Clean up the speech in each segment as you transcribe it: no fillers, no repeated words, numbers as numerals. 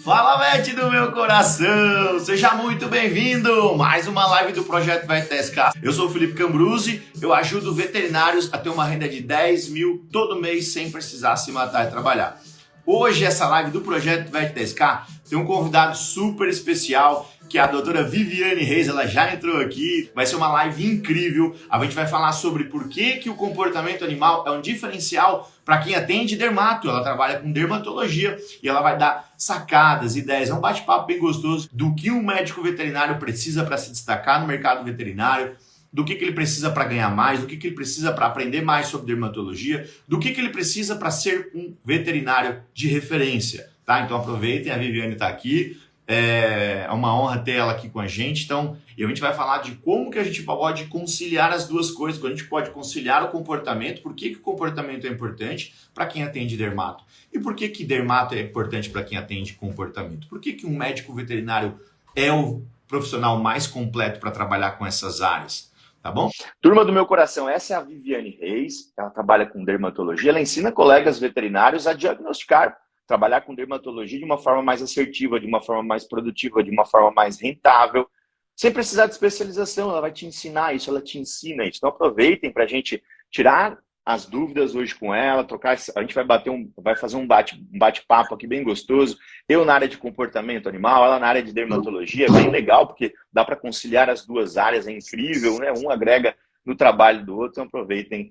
Fala, Vete do meu coração! Seja muito bem-vindo! Mais uma live do Projeto VetSK. Eu sou o Felipe Cambruzzi, eu ajudo veterinários a ter uma renda de 10 mil todo mês sem precisar se matar e trabalhar. Hoje, essa live do Projeto VetSK tem um convidado super especial, que é a doutora Viviane Reis. Ela já entrou aqui, vai ser uma live incrível. A gente vai falar sobre por que o comportamento animal é um diferencial para quem atende dermato. Ela trabalha com dermatologia e ela vai dar sacadas, ideias, é um bate-papo bem gostoso do que um médico veterinário precisa para se destacar no mercado veterinário, do que ele precisa para ganhar mais, do que ele precisa para aprender mais sobre dermatologia, do que ele precisa para ser um veterinário de referência, tá? Então aproveitem, a Viviane está aqui. É uma honra ter ela aqui com a gente. Então, a gente vai falar de como que a gente pode conciliar as duas coisas, como a gente pode conciliar o comportamento, por que o comportamento é importante para quem atende dermato e por que dermato é importante para quem atende comportamento. Por que um médico veterinário é o profissional mais completo para trabalhar com essas áreas, tá bom? Turma do meu coração, essa é a Viviane Reis, ela trabalha com dermatologia, ela ensina colegas veterinários a diagnosticar, trabalhar com dermatologia de uma forma mais assertiva, de uma forma mais produtiva, de uma forma mais rentável, sem precisar de especialização. Ela vai te ensinar isso, ela te ensina isso. Então aproveitem para a gente tirar as dúvidas hoje com ela, trocar. A gente vai fazer um bate-papo aqui bem gostoso. Eu na área de comportamento animal, ela na área de dermatologia, é bem legal, porque dá para conciliar as duas áreas, é incrível, né? Um agrega no trabalho do outro, então aproveitem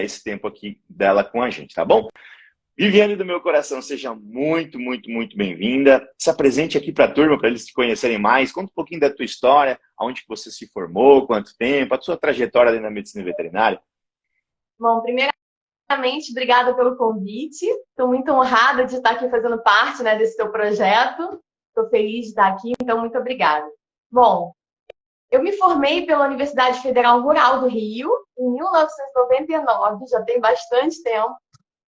esse tempo aqui dela com a gente, tá bom? Viviane do meu coração, seja muito, muito, muito bem-vinda. Se apresente aqui para a turma, para eles te conhecerem mais. Conta um pouquinho da tua história, aonde que você se formou, quanto tempo, a sua trajetória dentro da medicina veterinária. Bom, primeiramente, obrigada pelo convite. Estou muito honrada de estar aqui fazendo parte, né, desse teu projeto. Estou feliz de estar aqui, então muito obrigada. Bom, eu me formei pela Universidade Federal Rural do Rio em 1999, já tem bastante tempo.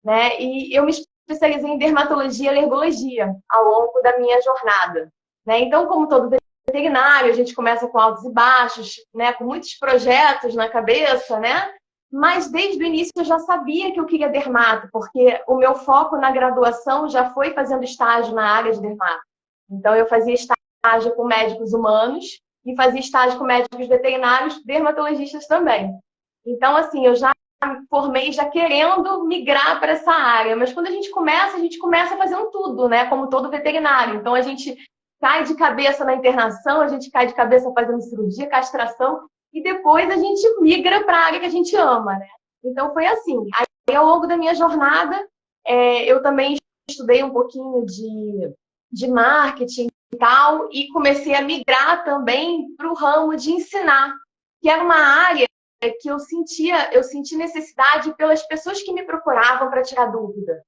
Né? E eu me especializei em dermatologia e alergologia ao longo da minha jornada. Né? Então, como todo veterinário, a gente começa com altos e baixos, né? Com muitos projetos na cabeça, né? Mas desde o início eu já sabia que eu queria dermato, porque o meu foco na graduação já foi fazendo estágio na área de dermato. Então, eu fazia estágio com médicos humanos e fazia estágio com médicos veterinários, dermatologistas também. Então, assim, eu já me formei já querendo migrar para essa área, mas quando a gente começa fazendo tudo, né? Como todo veterinário. Então a gente cai de cabeça na internação, a gente cai de cabeça fazendo cirurgia, castração, e depois a gente migra para a área que a gente ama, né? Então foi assim. Aí ao longo da minha jornada, eu também estudei um pouquinho de marketing e tal, e comecei a migrar também para o ramo de ensinar, que era uma área que eu senti necessidade pelas pessoas que me procuravam para tirar dúvida.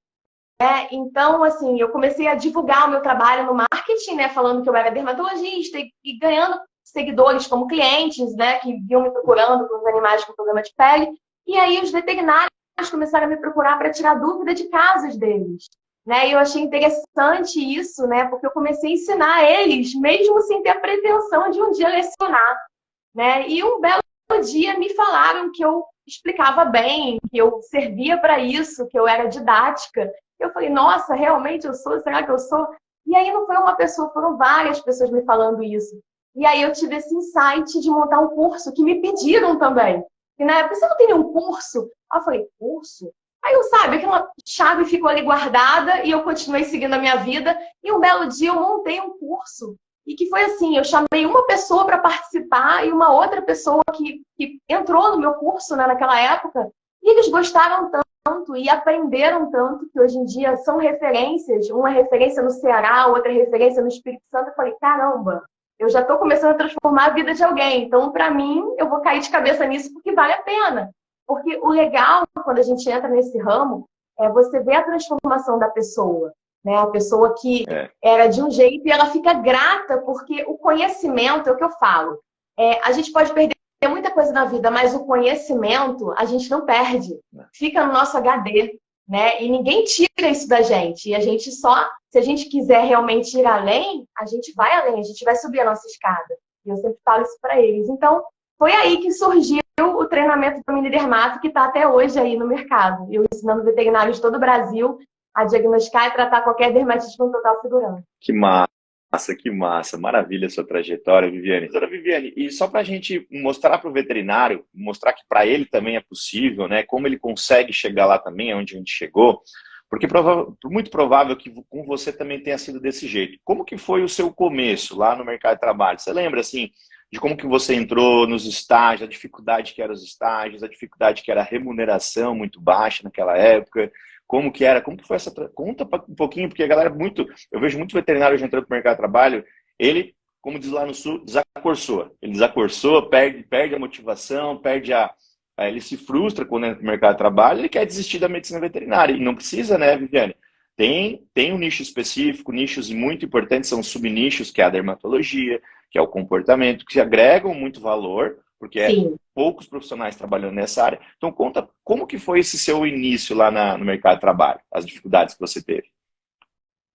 Então, assim, eu comecei a divulgar o meu trabalho no marketing, né, falando que eu era dermatologista e ganhando seguidores como clientes, né, que vinham me procurando com os animais com problema de pele. E aí os veterinários começaram a me procurar para tirar dúvida de casos deles. Né? E eu achei interessante isso, né, porque eu comecei a ensinar eles, mesmo sem ter a pretensão de um dia lecionar. Né? E um belo dia me falaram que eu explicava bem, que eu servia para isso, que eu era didática. Eu falei, nossa, realmente eu sou? Será que eu sou? E aí não foi uma pessoa, foram várias pessoas me falando isso. E aí eu tive esse insight de montar um curso que me pediram também. E na época, você não tem nenhum curso? Aí eu falei, curso? Aí eu, sabe, aquela chave ficou ali guardada e eu continuei seguindo a minha vida. E um belo dia eu montei um curso. E que foi assim, eu chamei uma pessoa para participar e uma outra pessoa que entrou no meu curso, né, naquela época, e eles gostaram tanto e aprenderam tanto que hoje em dia são referências, uma referência no Ceará, outra referência no Espírito Santo. Eu falei, caramba, eu já estou começando a transformar a vida de alguém, então para mim eu vou cair de cabeça nisso porque vale a pena. Porque o legal, quando a gente entra nesse ramo, é você ver a transformação da pessoa. Né? A pessoa que era de um jeito e ela fica grata, porque o conhecimento, é o que eu falo, a gente pode perder muita coisa na vida, mas o conhecimento a gente não perde, fica no nosso HD, né? E ninguém tira isso da gente, e a gente só, se a gente quiser realmente ir além, a gente vai além, a gente vai subir a nossa escada, e eu sempre falo isso para eles. Então, foi aí que surgiu o treinamento do mini dermato, que está até hoje aí no mercado, eu ensinando veterinários de todo o Brasil a diagnosticar e tratar qualquer dermatite com total segurança. Que massa, maravilha a sua trajetória, Viviane. Doutora Viviane, e só para a gente mostrar para o veterinário, mostrar que para ele também é possível, né? Como ele consegue chegar lá também, onde a gente chegou, porque muito provável que com você também tenha sido desse jeito. Como que foi o seu começo lá no mercado de trabalho? Você lembra, assim, de como que você entrou nos estágios, a dificuldade que eram os estágios, a dificuldade que era a remuneração muito baixa naquela época? Como que era? Como que foi essa... Conta um pouquinho, porque a galera eu vejo muito veterinário entrando no mercado de trabalho, ele, como diz lá no Sul, desacorçoa. Ele desacorçoa, perde a motivação, ele se frustra quando entra no mercado de trabalho, ele quer desistir da medicina veterinária. E não precisa, né, Viviane? Tem um nicho específico, nichos muito importantes, são subnichos, que é a dermatologia, que é o comportamento, que agregam muito valor, porque poucos profissionais trabalhando nessa área. Então, conta como que foi esse seu início lá no mercado de trabalho, as dificuldades que você teve.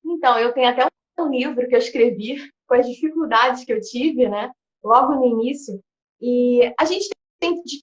Então, eu tenho até um livro que eu escrevi com as dificuldades que eu tive, né, logo no início. E a gente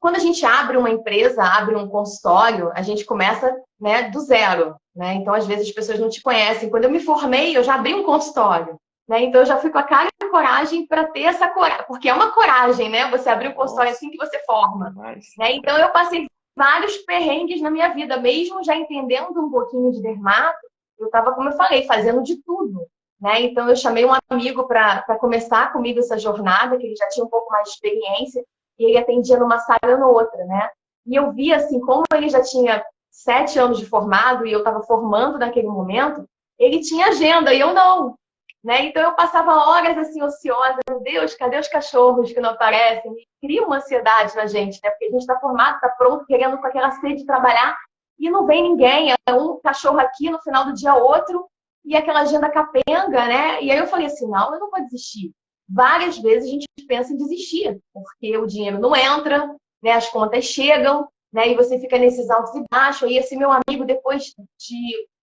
quando a gente abre uma empresa, abre um consultório, a gente começa, né, do zero, né? Então, às vezes, as pessoas não te conhecem. Quando eu me formei, eu já abri um consultório, né? Então, eu já fui com a cara e a coragem para ter essa coragem. Porque é uma coragem, né? Você abrir um consultório assim que você forma. Né? Então, eu passei vários perrengues na minha vida. Mesmo já entendendo um pouquinho de dermato, eu estava, como eu falei, fazendo de tudo. Né? Então, eu chamei um amigo para começar comigo essa jornada, que ele já tinha um pouco mais de experiência. E ele atendia numa sala ou noutra, né? E eu via, assim, como ele já tinha 7 anos de formado e eu estava formando naquele momento, ele tinha agenda e eu não, né? Então eu passava horas, assim, ociosa. Meu Deus, cadê os cachorros que não aparecem? E cria uma ansiedade na gente, né? Porque a gente está formado, está pronto, querendo com aquela sede de trabalhar e não vem ninguém. É um cachorro aqui, no final do dia outro, e aquela agenda capenga, né? E aí eu falei assim, não, eu não vou desistir. Várias vezes a gente pensa em desistir, porque o dinheiro não entra, né, as contas chegam, né, e você fica nesses altos e baixos. E esse meu amigo, depois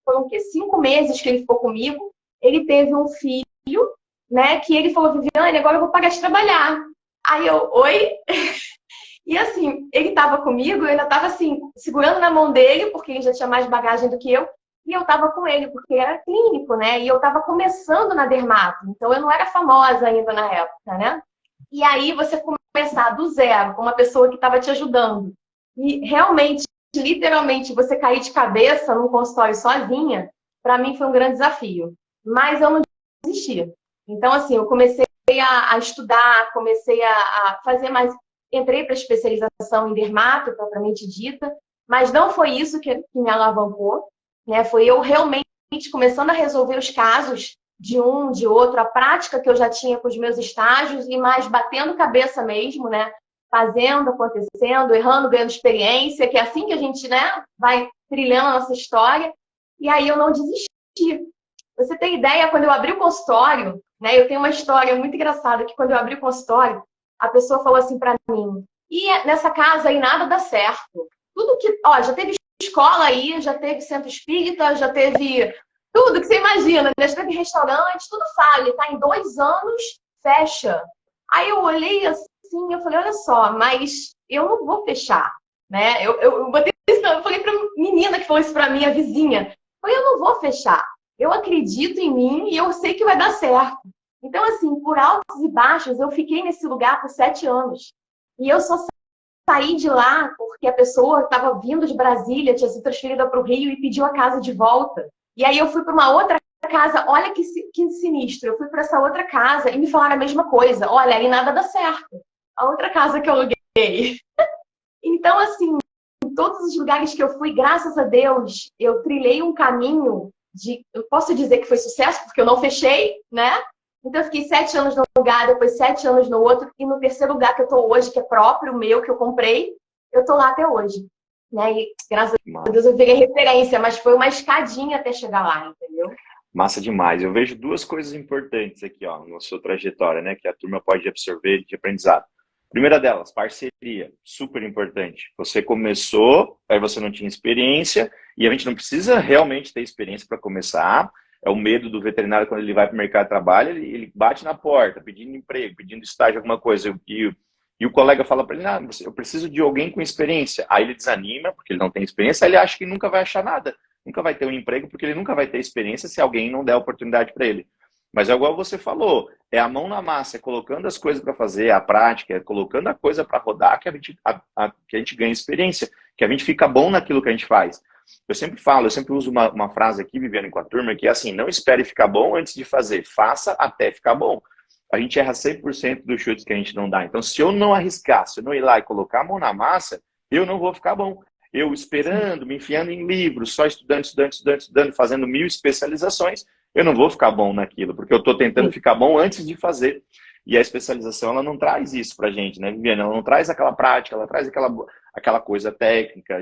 foram o quê? 5 meses que ele ficou comigo, ele teve um filho, né, que ele falou, Viviane, agora eu vou parar de trabalhar. Aí eu, oi? E assim, ele estava comigo, eu ainda estava assim, segurando na mão dele, porque ele já tinha mais bagagem do que eu, e eu estava com ele, porque era clínico, né? E eu estava começando na dermato, então eu não era famosa ainda na época, né? E aí você começar do zero, com uma pessoa que estava te ajudando, e realmente, literalmente, você cair de cabeça num consultório sozinha, para mim foi um grande desafio. Mas eu não desisti. Então, assim, eu comecei a estudar, comecei a fazer mais... Entrei para especialização em dermato, propriamente dita, mas não foi isso que me alavancou. Né? Foi eu realmente começando a resolver os casos de um, de outro, a prática que eu já tinha com os meus estágios e mais batendo cabeça mesmo, né? Fazendo, acontecendo, errando, ganhando experiência, que é assim que a gente, né, vai trilhando a nossa história. E aí eu não desisti. Você tem ideia, quando eu abri o consultório, né, eu tenho uma história muito engraçada, que quando eu abri o consultório, a pessoa falou assim para mim, e nessa casa aí nada dá certo. Tudo que, ó, já teve escola aí, já teve centro espírita, já teve tudo que você imagina, já teve restaurante, tudo falha, tá em 2 anos, fecha. Aí eu olhei assim, eu falei, olha só, mas eu não vou fechar, né? Eu botei isso, eu falei pra menina que falou isso pra mim, a vizinha, eu falei, eu não vou fechar, eu acredito em mim e eu sei que vai dar certo. Então, assim, por altos e baixos, eu fiquei nesse lugar por 7 anos. E eu só saí de lá porque a pessoa estava vindo de Brasília, tinha sido transferida para o Rio e pediu a casa de volta. E aí eu fui para uma outra casa, olha que sinistro, eu fui para essa outra casa e me falaram a mesma coisa, olha, aí nada dá certo. A outra casa que eu aluguei. Então, assim, em todos os lugares que eu fui, graças a Deus, eu trilhei um caminho eu posso dizer que foi sucesso, porque eu não fechei, né? Então, eu fiquei 7 anos num lugar, depois 7 anos no outro, e no terceiro lugar que eu estou hoje, que é próprio, meu, que eu comprei, eu estou lá até hoje. Né? E, graças a Deus, eu virei referência, mas foi uma escadinha até chegar lá, entendeu? Massa demais. Eu vejo 2 coisas importantes aqui, ó, na sua trajetória, né, que a turma pode absorver de aprendizado. Primeira delas, parceria, super importante. Você começou, aí você não tinha experiência, e a gente não precisa realmente ter experiência para começar. É o medo do veterinário quando ele vai para o mercado de trabalho, ele bate na porta, pedindo emprego, pedindo estágio, alguma coisa, e o colega fala para ele, eu preciso de alguém com experiência. Aí ele desanima, porque ele não tem experiência, aí ele acha que nunca vai achar nada. nunca vai ter um emprego porque ele nunca vai ter experiência se alguém não der oportunidade para ele. Mas é igual você falou, é a mão na massa, é colocando as coisas para fazer, a prática, é colocando a coisa para rodar que a gente ganha experiência, que a gente fica bom naquilo que a gente faz. Eu sempre falo, eu sempre uso uma frase aqui, vivendo com a turma, que é assim, não espere ficar bom antes de fazer, faça até ficar bom. A gente erra 100% dos chutes que a gente não dá. Então, se eu não arriscar, se eu não ir lá e colocar a mão na massa, eu não vou ficar bom. Eu esperando, me enfiando em livros, só estudando, fazendo 1000 especializações, eu não vou ficar bom naquilo, porque eu estou tentando ficar bom antes de fazer. E a especialização, ela não traz isso pra gente, né, Viviane? Ela não traz aquela prática, ela traz aquela coisa técnica,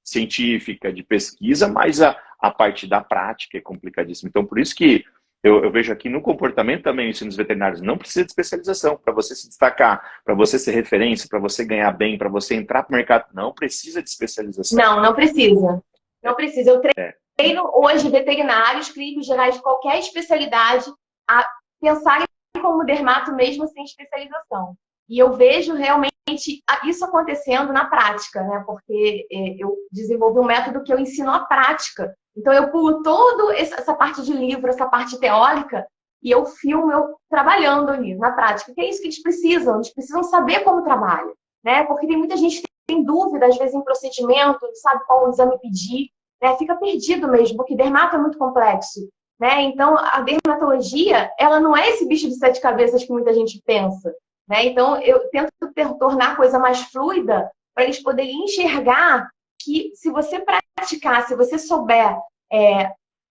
científica, de pesquisa, mas a parte da prática é complicadíssima. Então, por isso que eu vejo aqui no comportamento também, ensinos veterinários, não precisa de especialização para você se destacar, para você ser referência, para você ganhar bem, para você entrar para o mercado. Não precisa de especialização. Não precisa. Não precisa. Eu treino hoje veterinários, clínicos gerais de qualquer especialidade a pensarem como dermato mesmo sem especialização. E eu vejo realmente isso acontecendo na prática, né? Porque eu desenvolvi um método que eu ensino a prática. Então, eu pulo toda essa parte de livro, essa parte teórica, e eu filmo eu trabalhando ali, na prática. Que é isso que eles precisam saber como trabalha, né? Porque tem muita gente que tem dúvida, às vezes, em procedimento, não sabe qual exame pedir, né? Fica perdido mesmo, porque dermato é muito complexo, né? Então, a dermatologia, ela não é esse bicho de 7 cabeças que muita gente pensa, né? Então, eu tento tornar a coisa mais fluida para eles poderem enxergar que se você praticar, se você souber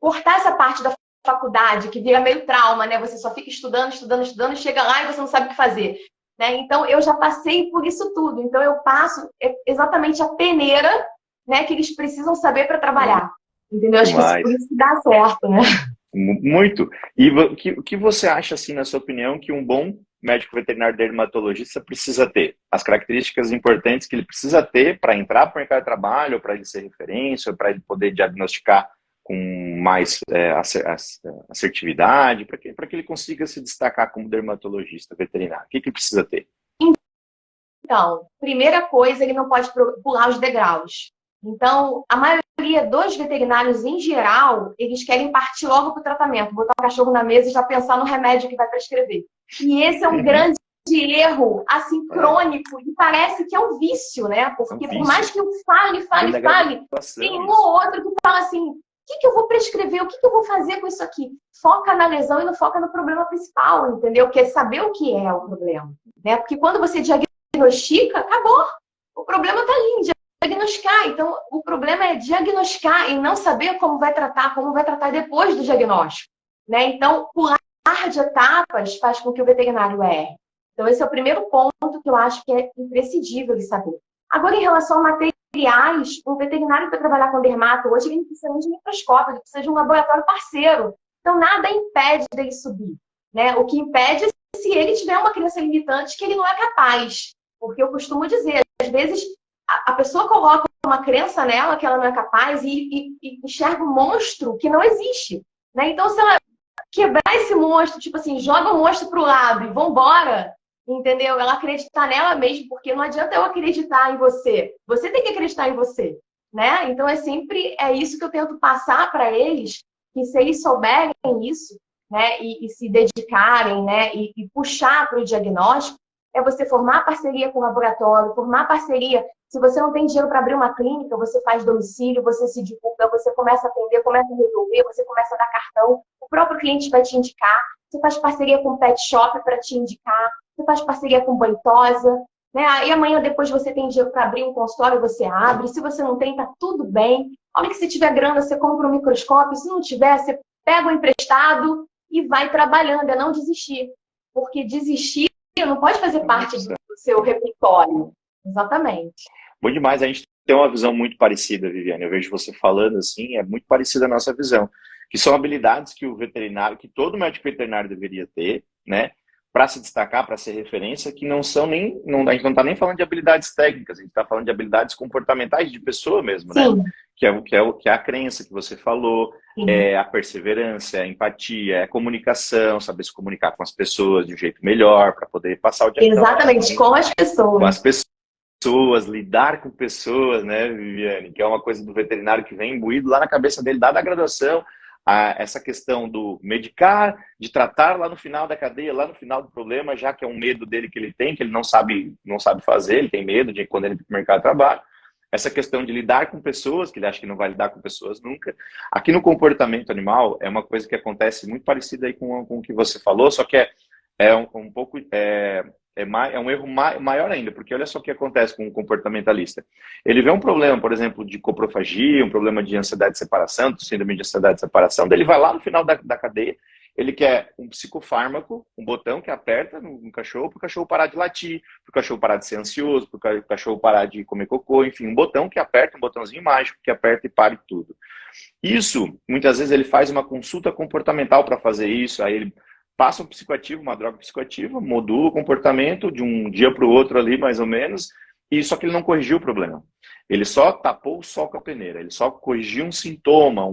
cortar essa parte da faculdade, que vira meio trauma, né? Você só fica estudando, e chega lá e você não sabe o que fazer, né? Então, eu já passei por isso tudo. Então, eu passo exatamente a peneira, né, que eles precisam saber para trabalhar. Entendeu? Acho que por isso que dá certo, né? Muito. E o que você acha, assim, na sua opinião, que um bom médico veterinário dermatologista precisa ter? As características importantes que ele precisa ter para entrar para o mercado de trabalho, para ele ser referência, ou para ele poder diagnosticar com mais assertividade, para que ele consiga se destacar como dermatologista veterinário. O que ele precisa ter? Então, primeira coisa, ele não pode pular os degraus. Então, a maioria dos veterinários, em geral, eles querem partir logo para o tratamento, botar o cachorro na mesa e já pensar no remédio que vai prescrever. E esse é um grande erro, assim, crônico, e parece que é um vício, né? Porque por mais que eu fale, tem um ou outro que fala assim, o que eu vou prescrever? O que eu vou fazer com isso aqui? Foca na lesão e não foca no problema principal, entendeu? Que é saber o que é o problema, né? Porque quando você diagnostica, acabou. O problema está ali, diagnosticar. Então, o problema é diagnosticar e não saber como vai tratar depois do diagnóstico, né? Então, pular de etapas faz com que o veterinário erre. Então, esse é o primeiro ponto que eu acho que é imprescindível de saber. Agora, em relação a materiais, um veterinário para trabalhar com dermato, hoje ele não precisa de microscópio, ele precisa de um laboratório parceiro. Então, nada impede dele subir, né? O que impede é se ele tiver uma crença limitante que ele não é capaz. Porque eu costumo dizer, às vezes, a pessoa coloca uma crença nela que ela não é capaz e enxerga um monstro que não existe, né? Então, se ela quebrar esse monstro, tipo assim, joga o monstro pro lado e vambora, entendeu? Ela acreditar nela mesmo, porque não adianta eu acreditar em você. Você tem que acreditar em você, né? Então, é isso que eu tento passar para eles, que se eles souberem isso, né, e se dedicarem, né, e puxar para o diagnóstico, é você formar parceria com o laboratório, formar parceria. Se você não tem dinheiro para abrir uma clínica, você faz domicílio, você se divulga, você começa a atender, começa a resolver, você começa a dar cartão, o próprio cliente vai te indicar, você faz parceria com o pet shop para te indicar, você faz parceria com banhosa, né? Aí amanhã depois você tem dinheiro para abrir um consultório, você abre. Se você não tem, tá tudo bem. A hora que você tiver grana, você compra um microscópio. Se não tiver, você pega o emprestado e vai trabalhando, é não desistir. Porque desistir não pode fazer parte do seu repertório. Exatamente. Bom demais, a gente tem uma visão muito parecida, Viviane. Eu vejo você falando assim, é muito parecida a nossa visão. Que são habilidades que o veterinário, que todo médico veterinário deveria ter, né? Para se destacar, para ser referência, que não são nem... a gente não está nem falando de habilidades técnicas, a gente está falando de habilidades comportamentais de pessoa mesmo, Sim. né? Que é a crença que você falou, é a perseverança, é a empatia, é a comunicação, saber se comunicar com as pessoas de um jeito melhor, para poder passar o diagnóstico. Exatamente, com as pessoas. Com as pessoas. pessoas, lidar com pessoas, né, Viviane? Que é uma coisa do veterinário que vem imbuído lá na cabeça dele, dada a graduação, essa questão do medicar, de tratar lá no final da cadeia, lá no final do problema, já que é um medo dele que ele tem, que ele não sabe fazer, ele tem medo de quando ele vai para o mercado de trabalho. Essa questão de lidar com pessoas, que ele acha que não vai lidar com pessoas nunca. Aqui no comportamento animal, é uma coisa que acontece muito parecida aí com o que você falou, só que é um pouco... É um erro maior ainda, porque olha só o que acontece com o comportamentalista. Ele vê um problema, por exemplo, de coprofagia, um problema de ansiedade de separação, síndrome de ansiedade de separação, daí ele vai lá no final da cadeia, ele quer um psicofármaco, um botão que aperta no cachorro, para o cachorro parar de latir, para o cachorro parar de ser ansioso, para o cachorro parar de comer cocô, enfim, um botão que aperta, um botãozinho mágico que aperta e pare tudo. Isso, muitas vezes ele faz uma consulta comportamental para fazer isso, aí ele passa um psicoativo, uma droga psicoativa, modula o comportamento de um dia para o outro ali, mais ou menos, e só que ele não corrigiu o problema. Ele só tapou o sol com a peneira, ele só corrigiu um sintoma,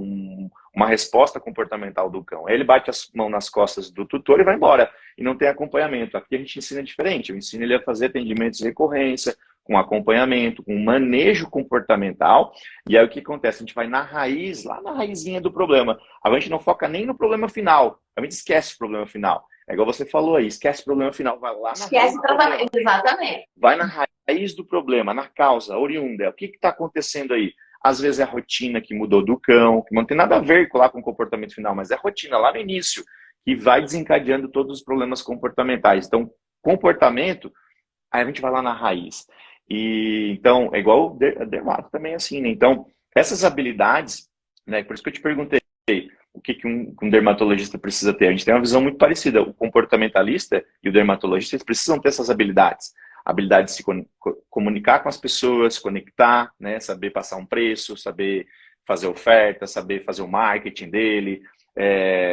uma resposta comportamental do cão. Aí ele bate a mão nas costas do tutor e vai embora, e não tem acompanhamento. Aqui a gente ensina diferente, eu ensino ele a fazer atendimentos de recorrência, com acompanhamento, com manejo comportamental, e aí o que acontece? A gente vai na raiz, lá na raizinha do problema. A gente não foca nem no problema final, a gente esquece o problema final. É igual você falou aí, esquece o problema final, vai lá na Esquece o tratamento, exatamente. Vai na raiz do problema, na causa, oriunda. O que está acontecendo aí? Às vezes é a rotina que mudou do cão, que não tem nada a ver lá com o comportamento final, mas é a rotina lá no início, que vai desencadeando todos os problemas comportamentais. Então, comportamento, aí a gente vai lá na raiz. E então, é igual a dermato também assim, né? Então, essas habilidades, né? Por isso que eu te perguntei o que um dermatologista precisa ter. A gente tem uma visão muito parecida. O comportamentalista e o dermatologista, eles precisam ter essas habilidades. Habilidade de se comunicar com as pessoas, se conectar, né? Saber passar um preço, saber fazer oferta, saber fazer o marketing dele,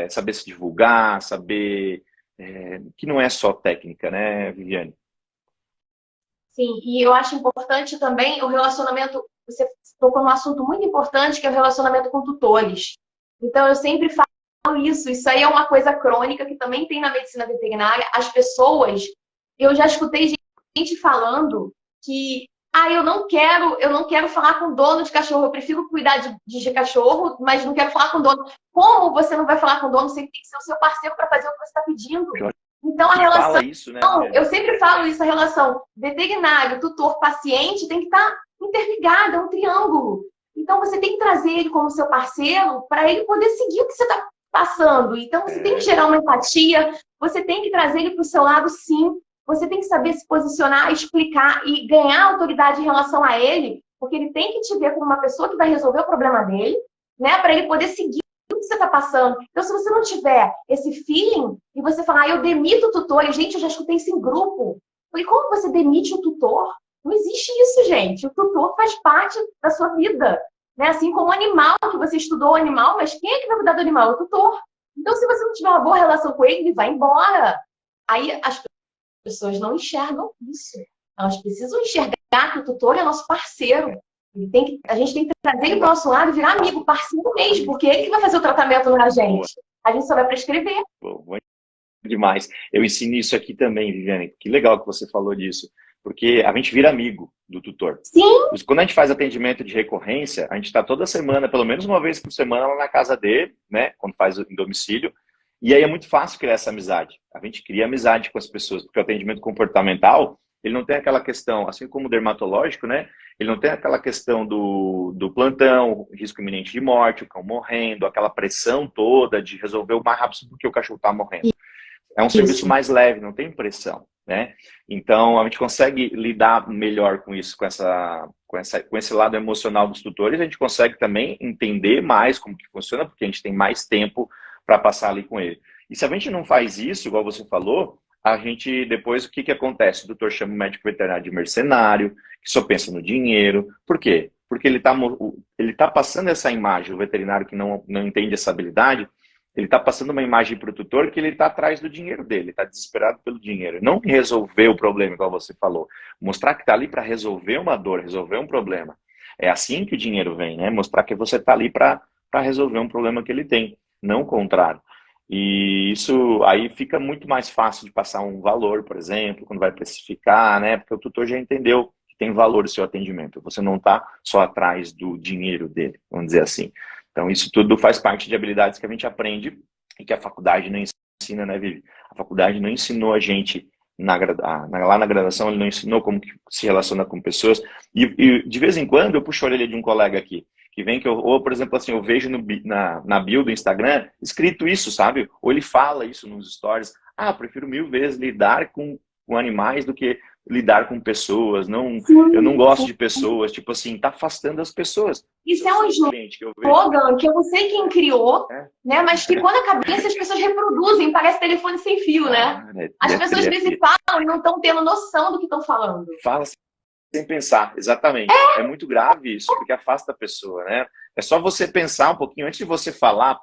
saber se divulgar, saber que não é só técnica, né, Viviane? Sim, e eu acho importante também o relacionamento, você tocou num assunto muito importante, que é o relacionamento com tutores. Então, eu sempre falo isso aí é uma coisa crônica que também tem na medicina veterinária. As pessoas, eu já escutei gente falando que eu não quero falar com dono de cachorro, eu prefiro cuidar de cachorro, mas não quero falar com dono. Como você não vai falar com dono? Você tem que ser o seu parceiro para fazer o que você está pedindo. Então, a relação... Fala isso, né? Eu sempre falo isso, a relação veterinário, tutor, paciente tem que estar interligada, é um triângulo. Então, você tem que trazer ele como seu parceiro para ele poder seguir o que você está passando. Então, você tem que gerar uma empatia, você tem que trazer ele para o seu lado, sim. Você tem que saber se posicionar, explicar e ganhar autoridade em relação a ele, porque ele tem que te ver como uma pessoa que vai resolver o problema dele, né? Para ele poder seguir o que você está passando. Então, se você não tiver esse feeling e você falar, eu demito o tutor, e, gente, eu já escutei isso em grupo. E como você demite o tutor? Não existe isso, gente. O tutor faz parte da sua vida. Né? Assim como o animal, que você estudou o animal, mas quem é que vai cuidar do animal? O tutor. Então, se você não tiver uma boa relação com ele, ele vai embora. Aí as pessoas não enxergam isso. Elas precisam enxergar que o tutor é nosso parceiro. A gente tem que trazer ele para o nosso lado e virar amigo, parceiro mesmo, porque ele que vai fazer o tratamento na gente. A gente só vai prescrever. Bom, demais. Eu ensino isso aqui também, Viviane. Que legal que você falou disso. Porque a gente vira amigo do tutor. Sim. Quando a gente faz atendimento de recorrência, a gente está toda semana, pelo menos uma vez por semana, lá na casa dele, né? Quando faz em domicílio. E aí é muito fácil criar essa amizade. A gente cria amizade com as pessoas, porque o atendimento comportamental, ele não tem aquela questão, assim como o dermatológico, né? Ele não tem aquela questão do plantão, risco iminente de morte, o cão morrendo, aquela pressão toda de resolver o mais rápido porque o cachorro está morrendo. É um serviço mais leve, não tem pressão, né? Então, a gente consegue lidar melhor com isso, com esse lado emocional dos tutores. A gente consegue também entender mais como que funciona, porque a gente tem mais tempo para passar ali com ele. E se a gente não faz isso, igual você falou, a gente, depois, o que acontece? O doutor chama o médico veterinário de mercenário, que só pensa no dinheiro. Por quê? Porque ele tá passando essa imagem, o veterinário que não entende essa habilidade, ele está passando uma imagem para o tutor que ele está atrás do dinheiro dele, está desesperado pelo dinheiro. Não resolver o problema, igual você falou. Mostrar que está ali para resolver uma dor, resolver um problema. É assim que o dinheiro vem, né? Mostrar que você está ali para resolver um problema que ele tem, não o contrário. E isso aí fica muito mais fácil de passar um valor, por exemplo, quando vai precificar, né? Porque o tutor já entendeu tem valor o seu atendimento. Você não está só atrás do dinheiro dele, vamos dizer assim. Então, isso tudo faz parte de habilidades que a gente aprende e que a faculdade não ensina, né, Vivi? A faculdade não ensinou a gente, lá na graduação, ele não ensinou como que se relaciona com pessoas. E de vez em quando, eu puxo a orelha de um colega aqui, que vem que ou, por exemplo, assim, eu vejo na bio do Instagram escrito isso, sabe? Ou ele fala isso nos stories. Ah, prefiro 1000 vezes lidar com animais do que lidar com pessoas. Não, eu não gosto de pessoas. Tipo assim, tá afastando as pessoas. Isso é um slogan que eu não sei quem criou, né? Mas ficou na cabeça, as pessoas reproduzem, parece telefone sem fio, né? As pessoas às vezes falam e não estão tendo noção do que estão falando. Fala sem pensar, exatamente. É muito grave isso, porque afasta a pessoa, né? É só você pensar um pouquinho, antes de você falar,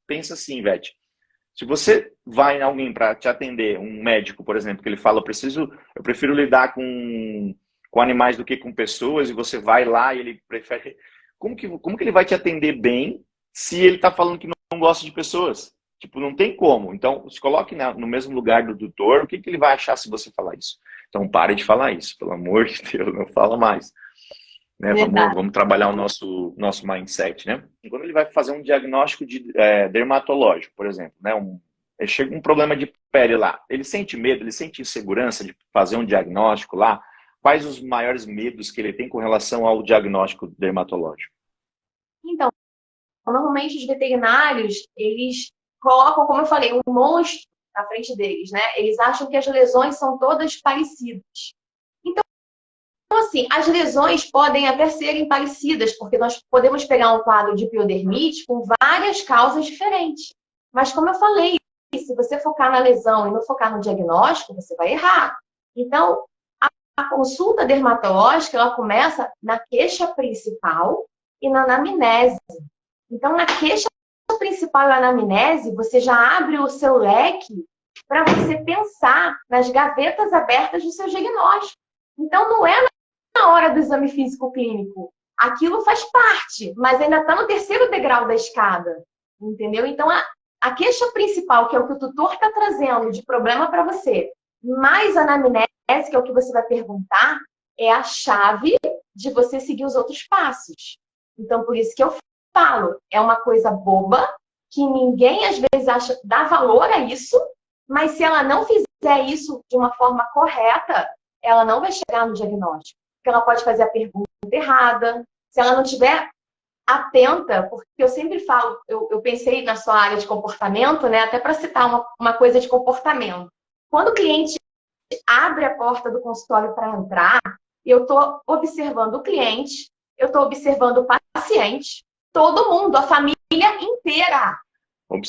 pensa assim, Ivete. Se você vai em alguém para te atender, um médico, por exemplo, que ele fala, eu prefiro lidar com animais do que com pessoas, e você vai lá e ele prefere... Como que ele vai te atender bem se ele está falando que não gosta de pessoas? Tipo, não tem como. Então, se coloque no mesmo lugar do doutor, o que ele vai achar se você falar isso? Então, pare de falar isso, pelo amor de Deus, não fala mais. Né? Vamos trabalhar o nosso mindset, né? Quando ele vai fazer um diagnóstico dermatológico, por exemplo, né? Chega um problema de pele lá, ele sente medo, ele sente insegurança de fazer um diagnóstico lá. Quais os maiores medos que ele tem com relação ao diagnóstico dermatológico? Então, normalmente os veterinários, eles colocam, como eu falei, um monstro na frente deles, né? Eles acham que as lesões são todas parecidas. Então, assim, as lesões podem até serem parecidas, porque nós podemos pegar um quadro de piodermite com várias causas diferentes. Mas, como eu falei, se você focar na lesão e não focar no diagnóstico, você vai errar. Então, a consulta dermatológica, ela começa na queixa principal e na anamnese. Então, na queixa principal e na anamnese, você já abre o seu leque para você pensar nas gavetas abertas do seu diagnóstico. Então, não é na hora do exame físico-clínico. Aquilo faz parte, mas ainda está no terceiro degrau da escada. Entendeu? Então, a queixa principal, que é o que o tutor está trazendo de problema para você, mais a anamnese, que é o que você vai perguntar, é a chave de você seguir os outros passos. Então, por isso que eu falo, é uma coisa boba, que ninguém às vezes dá valor a isso, mas se ela não fizer isso de uma forma correta, ela não vai chegar no diagnóstico. Porque ela pode fazer a pergunta errada, se ela não tiver atenta, porque eu sempre falo, eu pensei na sua área de comportamento, né, até para citar uma coisa de comportamento. Quando o cliente abre a porta do consultório para entrar, eu estou observando o cliente, eu estou observando o paciente, todo mundo, a família inteira.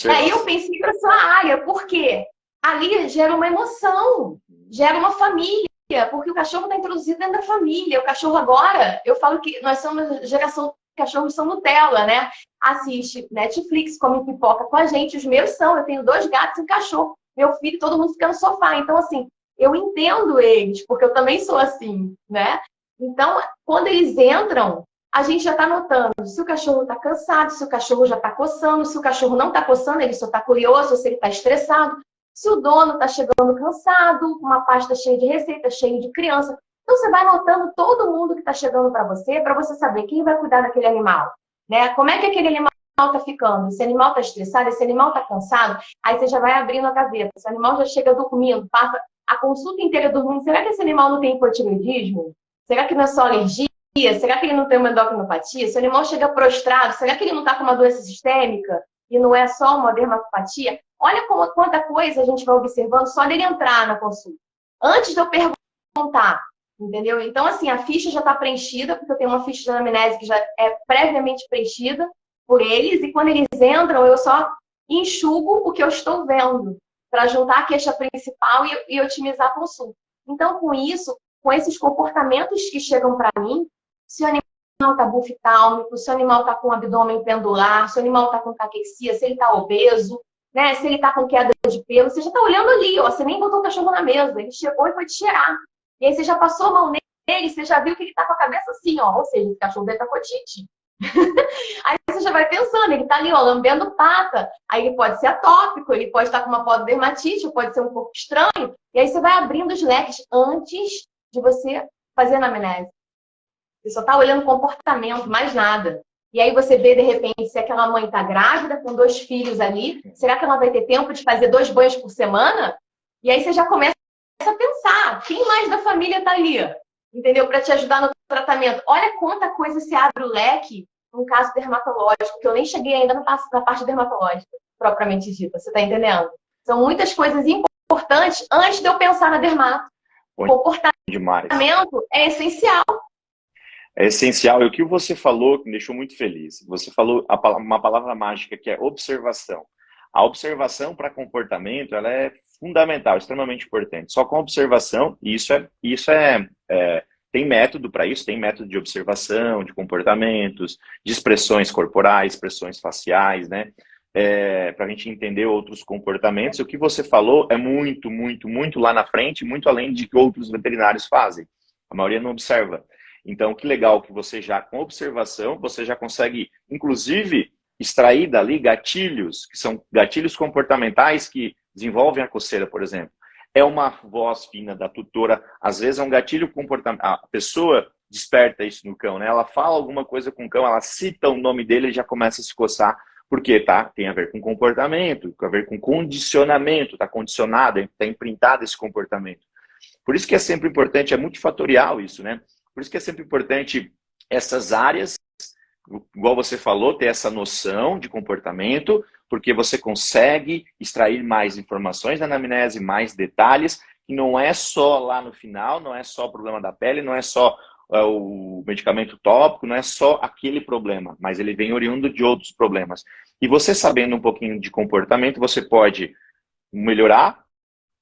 Aí eu pensei para a sua área, porque ali gera uma emoção, gera uma família, porque o cachorro está introduzido dentro da família. O cachorro agora, eu falo que nós somos geração, cachorros são Nutella, né? Assiste Netflix, come pipoca com a gente, os meus são, eu tenho 2 gatos e um cachorro. Meu filho, todo mundo fica no sofá. Então, assim, eu entendo eles, porque eu também sou assim, né? Então, quando eles entram, a gente já está notando se o cachorro está cansado, se o cachorro já está coçando, se o cachorro não está coçando, ele só está curioso, se ele está estressado, se o dono está chegando cansado, uma pasta cheia de receita, cheia de criança. Então, você vai notando todo mundo que está chegando para você saber quem vai cuidar daquele animal, né? Como é que aquele animal está ficando? Esse animal está estressado, esse animal está cansado, aí você já vai abrindo a gaveta. Esse animal já chega dormindo, passa a consulta inteira dormindo. Será que esse animal não tem hipotireoidismo? Será que não é só alergia? Será que ele não tem uma endocrinopatia? Se o animal chega prostrado, será que ele não está com uma doença sistêmica e não é só uma dermatopatia? Olha quanta coisa a gente vai observando só dele entrar na consulta. Antes de eu perguntar, entendeu? Então, assim, a ficha já está preenchida, porque eu tenho uma ficha de anamnese que já é previamente preenchida por eles, e quando eles entram, eu só enxugo o que eu estou vendo, para juntar a queixa principal e otimizar a consulta. Então, com isso, com esses comportamentos que chegam para mim, se o animal está bufitálmico, se o animal está com o abdômen pendular, se o animal está com caquexia, se ele está obeso, né? Se ele está com queda de pelo, você já está olhando ali, ó, você nem botou o cachorro na mesa, ele chegou e foi te cheirar. E aí você já passou a mão nele, você já viu que ele está com a cabeça assim, ó, ou seja, o cachorro dele está com otite. Aí você já vai pensando, ele está ali, ó, lambendo pata. Aí ele pode ser atópico, ele pode estar com uma pododermatite, pode ser um pouco estranho. E aí você vai abrindo os leques antes de você fazer anamnese. Você só está olhando o comportamento, mais nada. E aí você vê, de repente, se aquela mãe está grávida, com 2 filhos ali, será que ela vai ter tempo de fazer 2 banhos por semana? E aí você já começa a pensar, quem mais da família está ali? Entendeu? Para te ajudar no tratamento. Olha quanta coisa se abre o leque num caso dermatológico, que eu nem cheguei ainda na parte dermatológica, propriamente dita. Você está entendendo? São muitas coisas importantes antes de eu pensar na dermato. O comportamento Demais. é essencial. É essencial. E o que você falou que me deixou muito feliz. Você falou uma palavra mágica que é observação. A observação para comportamento, ela é fundamental, extremamente importante. Só com observação, e tem método para isso, tem método de observação, de comportamentos, de expressões corporais, expressões faciais, né? Para a gente entender outros comportamentos. O que você falou é muito, muito, muito lá na frente, muito além de que outros veterinários fazem. A maioria não observa. Então, que legal que você já, com observação, você já consegue, inclusive, extrair dali gatilhos, que são gatilhos comportamentais que desenvolvem a coceira, por exemplo. É uma voz fina da tutora, às vezes é um gatilho comportamental. A pessoa desperta isso no cão, né? Ela fala alguma coisa com o cão, ela cita o nome dele e já começa a se coçar. Por quê? Tá? Tem a ver com comportamento, tem a ver com condicionamento, está condicionado, está imprintado esse comportamento. Por isso que é sempre importante, é multifatorial isso, né? Por isso que é sempre importante essas áreas, igual você falou, ter essa noção de comportamento, porque você consegue extrair mais informações da anamnese, mais detalhes, que não é só lá no final, não é só o problema da pele, não é só o medicamento tópico, não é só aquele problema, mas ele vem oriundo de outros problemas. E você sabendo um pouquinho de comportamento, você pode melhorar,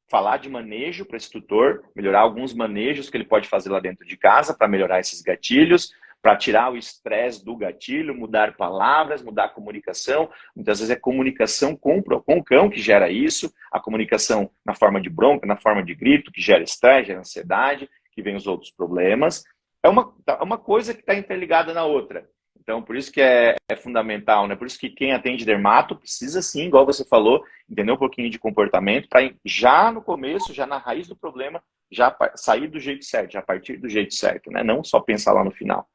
falar de manejo para esse tutor, melhorar alguns manejos que ele pode fazer lá dentro de casa para melhorar esses gatilhos, para tirar o estresse do gatilho, mudar palavras, mudar a comunicação. Muitas vezes é comunicação com o cão que gera isso, a comunicação na forma de bronca, na forma de grito, que gera estresse, gera ansiedade, que vem os outros problemas. É uma coisa que está interligada na outra. Então, por isso que é fundamental, né? Por isso que quem atende dermato precisa sim, igual você falou, entender um pouquinho de comportamento para já no começo, já na raiz do problema, já sair do jeito certo, já partir do jeito certo, né? Não só pensar lá no final.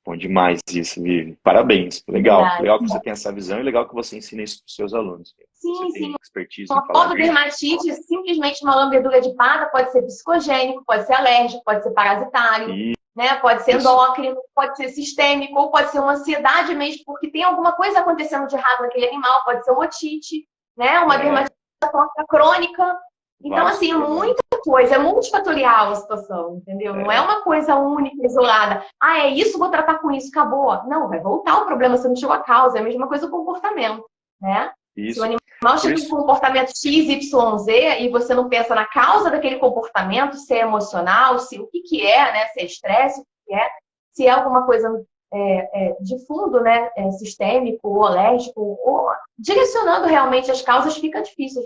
Bom demais isso, Vivi. Parabéns. Legal. Verdade. Legal que você tem essa visão e legal que você ensina isso para os seus alunos. Sim, você tem expertise em uma falar disso. dermatite, simplesmente uma lambedura de pata, pode ser psicogênico, pode ser alérgico, pode ser parasitário. Né? Pode ser endócrino, pode ser sistêmico, ou pode ser uma ansiedade mesmo, porque tem alguma coisa acontecendo de errado naquele animal, pode ser uma otite, né? Uma dermatite crônica. Então, assim, muita coisa, é multifatorial a situação, entendeu? Não é uma coisa única, isolada. Ah, é isso, vou tratar com isso, acabou. Não, vai voltar o problema, você não tirou a causa, é a mesma coisa o comportamento, né? Isso. Se o animal chega com comportamento X, Y, Z e você não pensa na causa daquele comportamento, se é emocional, se o que é, né? Se é estresse, o que é, se é alguma coisa de fundo, né? Sistêmico ou alérgico, ou direcionando realmente as causas, fica difícil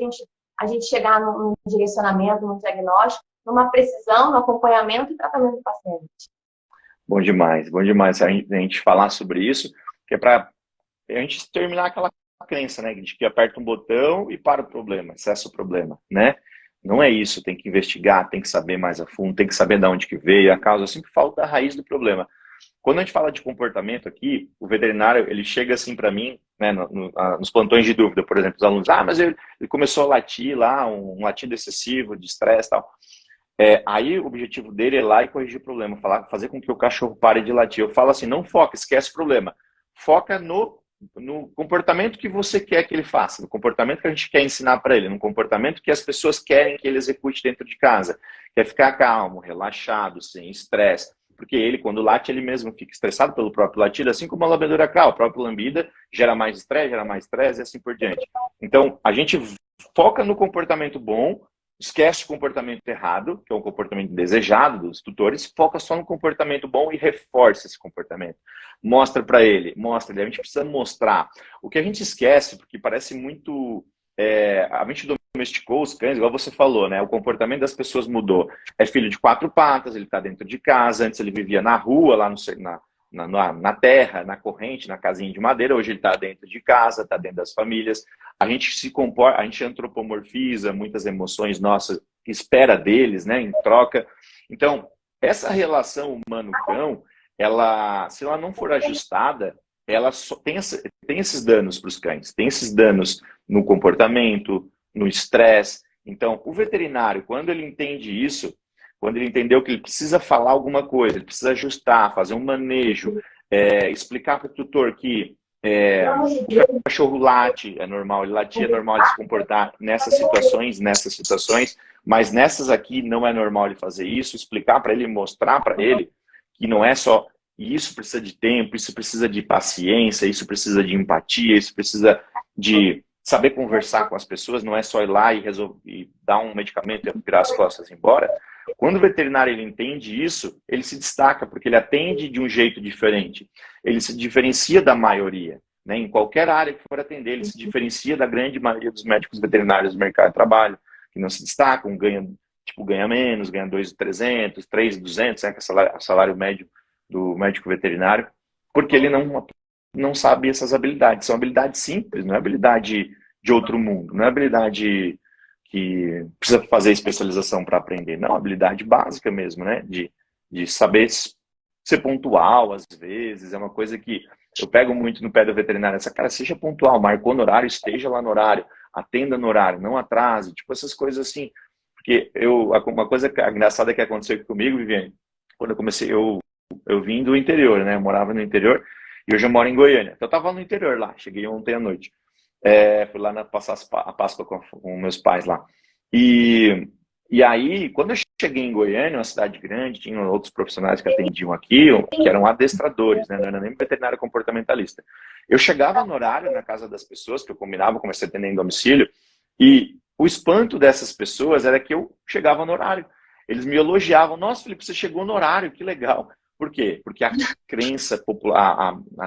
a gente chegar num direcionamento, num diagnóstico, numa precisão, no acompanhamento e tratamento do paciente. Bom demais a gente falar sobre isso, que é para a gente terminar aquela crença, né, de que aperta um botão e para o problema, cessa o problema, né? Não é isso, tem que investigar, tem que saber mais a fundo, tem que saber de onde que veio a causa. Eu sempre falo da raiz do problema. Quando a gente fala de comportamento aqui, o veterinário, ele chega assim para mim, né, nos plantões de dúvida, por exemplo, os alunos, mas ele começou a latir lá, um latido excessivo, de estresse e tal. Aí o objetivo dele é ir lá e corrigir o problema, fazer com que o cachorro pare de latir. Eu falo assim, não foca, esquece o problema. Foca no comportamento que você quer que ele faça, no comportamento que a gente quer ensinar para ele, no comportamento que as pessoas querem que ele execute dentro de casa. Quer ficar calmo, relaxado, sem estresse. Porque ele, quando late, ele mesmo fica estressado pelo próprio latido, assim como a lambedura cral. A própria lambida gera mais estresse e assim por diante. Então, a gente foca no comportamento bom, esquece o comportamento errado, que é o comportamento desejado dos tutores, foca só no comportamento bom e reforça esse comportamento. Mostra para ele, a gente precisa mostrar. O que a gente esquece, porque parece muito... a gente domesticou os cães, igual você falou, né? O comportamento das pessoas mudou. É filho de 4 patas, ele está dentro de casa, antes ele vivia na rua, lá na terra, na corrente, na casinha de madeira, hoje ele está dentro de casa, está dentro das famílias. A gente se comporta, a gente antropomorfiza muitas emoções nossas, espera deles, né, em troca. Então, Essa relação humano-cão, se ela não for ajustada, ela só tem esses danos para os cães. Tem esses danos no comportamento, no estresse. Então, o veterinário, quando ele entende isso, quando ele entendeu que ele precisa falar alguma coisa, ele precisa ajustar, fazer um manejo, explicar para o tutor que o cachorro late, é normal ele latir, é normal ele se comportar nessas situações, mas nessas aqui não é normal ele fazer isso, explicar para ele, mostrar para ele que não é só isso, precisa de tempo, isso precisa de paciência, isso precisa de empatia, isso precisa de saber conversar com as pessoas, não é só ir lá e dar um medicamento e virar as costas e ir embora. Quando o veterinário ele entende isso, ele se destaca, porque ele atende de um jeito diferente. Ele se diferencia da maioria, né? Em qualquer área que for atender, ele se diferencia da grande maioria dos médicos veterinários do mercado de trabalho, que não se destacam, ganha menos, ganha 2.300, 3.200, que é o salário médio do médico veterinário, porque ele não sabe essas habilidades. São habilidades simples, não é habilidade de outro mundo, não é habilidade que precisa fazer especialização para aprender, não, habilidade básica mesmo, né? De saber ser pontual, às vezes, é uma coisa que eu pego muito no pé do veterinário, cara, seja pontual, marcou no horário, esteja lá no horário, atenda no horário, não atrase, tipo essas coisas assim, porque uma coisa engraçada que aconteceu comigo, Viviane, quando eu comecei, eu vim do interior, né? Eu morava no interior e hoje eu moro em Goiânia. Então eu tava no interior lá, cheguei ontem à noite. Fui lá passar a Páscoa com meus pais lá. E aí, quando eu cheguei em Goiânia, uma cidade grande, tinha outros profissionais que atendiam aqui, que eram adestradores, né? Não era nem veterinário comportamentalista. Eu chegava no horário na casa das pessoas, que eu combinava, comecei a atender em domicílio, e o espanto dessas pessoas era que eu chegava no horário. Eles me elogiavam, nossa, Felipe, você chegou no horário, que legal. Por quê? Porque a crença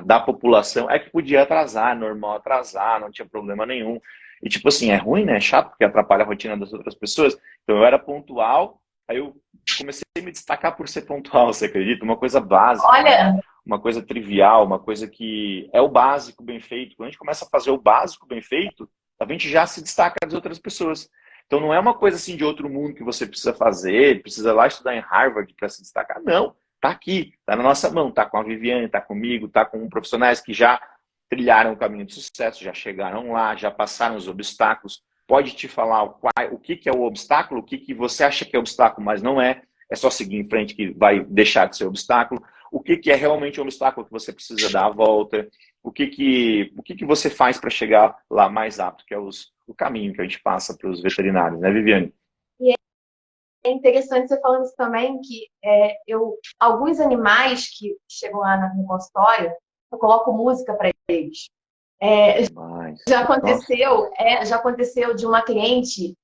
da população é que podia atrasar, é normal atrasar, não tinha problema nenhum. E tipo assim, é ruim, né? É chato, porque atrapalha a rotina das outras pessoas. Então eu era pontual, aí eu comecei a me destacar por ser pontual, você acredita? Uma coisa básica, Olha, uma coisa trivial, uma coisa que é o básico bem feito. Quando a gente começa a fazer o básico bem feito, a gente já se destaca das outras pessoas. Então não é uma coisa assim de outro mundo que você precisa fazer, precisa lá estudar em Harvard para se destacar. Não. Tá aqui, tá na nossa mão, tá com a Viviane, tá comigo, tá com profissionais que já trilharam o caminho de sucesso, já chegaram lá, já passaram os obstáculos. Pode te falar o que é o obstáculo, o que você acha que é obstáculo, mas não é. É só seguir em frente que vai deixar de ser obstáculo. O que é realmente um obstáculo que você precisa dar a volta. O que você faz para chegar lá mais rápido, que é o caminho que a gente passa para os veterinários, né, Viviane? é interessante você falando isso também, que alguns animais que chegam lá no consultório, eu coloco música para eles. Já aconteceu de uma cliente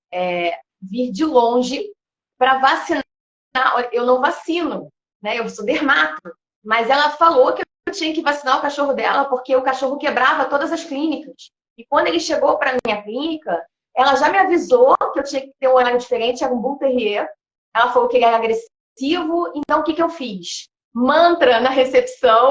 vir de longe para vacinar. Eu não vacino, né? Eu sou dermato, mas ela falou que eu tinha que vacinar o cachorro dela porque o cachorro quebrava todas as clínicas. E quando ele chegou para a minha clínica, ela já me avisou que eu tinha que ter um horário diferente, era um Bull Terrier. Ela falou que ele era agressivo, então o que eu fiz? Mantra na recepção,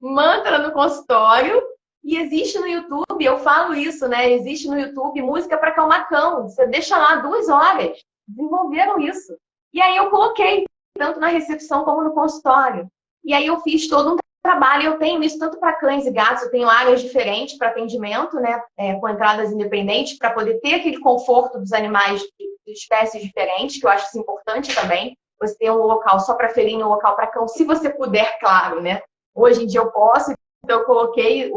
mantra no consultório, e existe no YouTube, eu falo isso, né? Existe no YouTube música para acalmar cão. Você deixa lá 2 horas. Desenvolveram isso. E aí eu coloquei, tanto na recepção como no consultório. E aí eu fiz todo um trabalho. Eu tenho isso tanto para cães e gatos, eu tenho áreas diferentes para atendimento, né? Com entradas independentes, para poder ter aquele conforto dos animais de espécies diferentes, que eu acho isso importante também. Você ter um local só para felino, um local para cão, se você puder, claro, né? Hoje em dia eu posso, então eu coloquei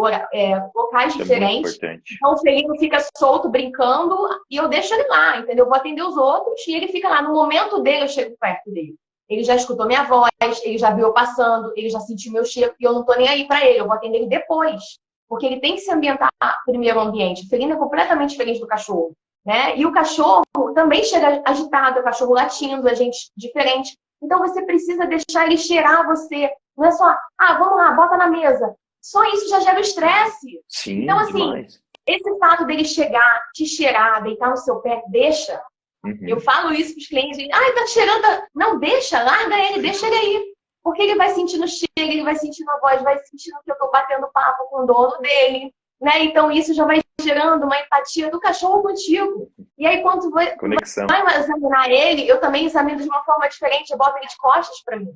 locais diferentes. Então o felino fica solto, brincando, e eu deixo ele lá, entendeu? Eu vou atender os outros e ele fica lá. No momento dele, eu chego perto dele. Ele já escutou minha voz, ele já viu eu passando, ele já sentiu meu cheiro, e eu não tô nem aí para ele, eu vou atender ele depois. Porque ele tem que se ambientar primeiro no ambiente. O felino é completamente diferente do cachorro, né? E o cachorro também chega agitado, o cachorro latindo, a gente diferente. Então você precisa deixar ele cheirar você. Não é só, vamos lá, bota na mesa. Só isso já gera estresse. Sim, então, assim, demais. Esse fato dele chegar, te cheirar, deitar no seu pé, deixa. Uhum. Eu falo isso para os clientes. Tá cheirando. Não, deixa, larga ele, deixa ele aí. Porque ele vai sentindo o cheiro, ele vai sentindo a voz, vai sentindo que eu estou batendo papo com o dono dele. Né? Então, isso já vai gerando uma empatia do cachorro contigo. E aí, quando vai Conexão. examinar ele, eu também examino de uma forma diferente, eu boto ele de costas para mim.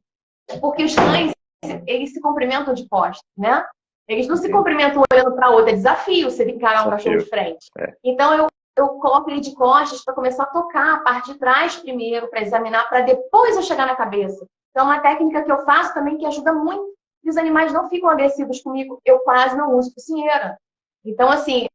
Porque os cães, eles se cumprimentam de costas, né? Eles não se cumprimentam olhando para outro, é desafio você encarar um cachorro de frente. Então, eu coloco ele de costas para começar a tocar a parte de trás primeiro, para examinar, para depois eu chegar na cabeça. Então, uma técnica que eu faço também que ajuda muito, que os animais não ficam agressivos comigo, eu quase não uso focinheira. Então, assim,